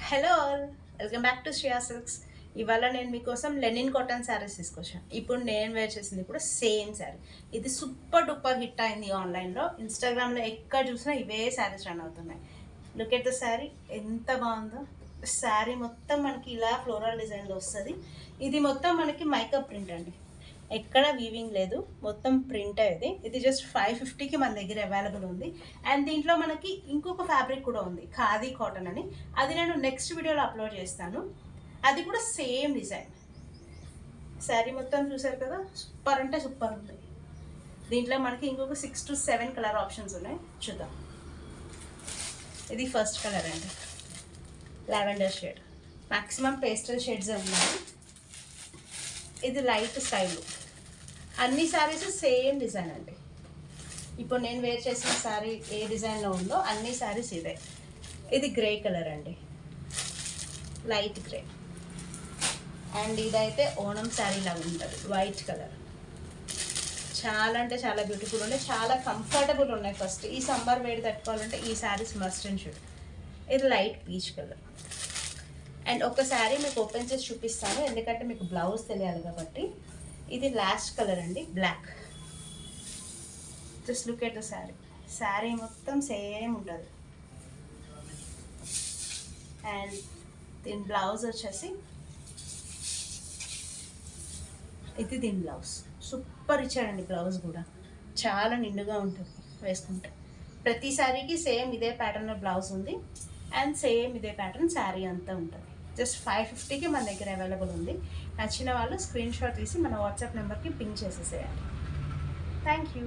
Hello all, welcome back to Shreya silks. ఇవాళ నేను మీకోసం లెనిన్ కాటన్ శారీస్ తీసుకొచ్చాను. ఇప్పుడు నేను వేర్ చేసింది కూడా సేమ్ శారీ. ఇది సూపర్ డూపర్ హిట్ అయింది ఆన్లైన్లో, ఇన్స్టాగ్రామ్లో ఎక్కడ చూసినా ఇవే శారీస్ రన్ అవుతున్నాయి. లుక్ ఎట్ ద శారీ, ఎంత బాగుందో. శారీ మొత్తం మనకి ఇలా ఫ్లోరల్ డిజైన్లో వస్తుంది. ఇది మొత్తం మనకి మైకప్ ప్రింట్ అండి, ఎక్కడ వీవింగ్ లేదు, మొత్తం ప్రింట్ ఇది. ఇది జస్ట్ 550కి మన దగ్గర అవైలబుల్ ఉంది. అండ్ దీంట్లో మనకి ఇంకొక ఫ్యాబ్రిక్ కూడా ఉంది, ఖాదీ కాటన్ అని. అది నేను నెక్స్ట్ వీడియోలో అప్లోడ్ చేస్తాను. అది కూడా సేమ్ డిజైన్. శారీ మొత్తం చూసారు కదా, సూపర్ అంటే సూపర్ ఉంది. దీంట్లో మనకి ఇంకొక 6 to 7 కలర్ ఆప్షన్స్ ఉన్నాయి, చూద్దాం. ఇది ఫస్ట్ కలర్ అండి, lavender shade. Maximum pastel shades ఉన్నాయి. ఇది లైట్ స్టైల్. అన్ని శారీస్ సేమ్ డిజైన్ అండి. ఇప్పుడు నేను వేర్ చేసిన శారీ ఏ డిజైన్లో ఉందో అన్ని శారీస్ ఇదే. ఇది గ్రే కలర్ అండి, లైట్ గ్రే. అండ్ ఇదైతే ఓణం శారీ లాగా ఉంటుంది, వైట్ కలర్. చాలా అంటే చాలా బ్యూటిఫుల్ ఉన్నాయి, చాలా కంఫర్టబుల్ ఉన్నాయి. ఫస్ట్ ఈ సమ్మర్ వేడి తట్టుకోవాలంటే ఈ శారీస్ మస్ట్ అండ్ షుడ్. ఇది లైట్ పీచ్ కలర్. అండ్ ఒక శారీ మీకు ఓపెన్ చేసి చూపిస్తాను, ఎందుకంటే మీకు బ్లౌజ్ తెలియాలి కాబట్టి. ఇది లాస్ట్ కలర్ అండి, black. Just look at the sari. Sari మొత్తం సేమ్ ఉంటుంది. అండ్ దీని బ్లౌజ్ వచ్చేసి ఇది. దీని బ్లౌజ్ సూపర్ ఇచ్చాడండి. బ్లౌజ్ కూడా చాలా నిండుగా ఉంటుంది వేసుకుంటే. ప్రతి శారీకి సేమ్ ఇదే ప్యాటర్న్లో బ్లౌజ్ ఉంది. అండ్ సేమ్ ఇదే ప్యాటర్న్ శారీ అంతా ఉంటుంది. జస్ట్ 550కి మన దగ్గర అవైలబుల్ ఉంది. నచ్చిన వాళ్ళు స్క్రీన్ షాట్ తీసి మన వాట్సాప్ నెంబర్కి పింక్ చేసేసేయాలి. Thank you.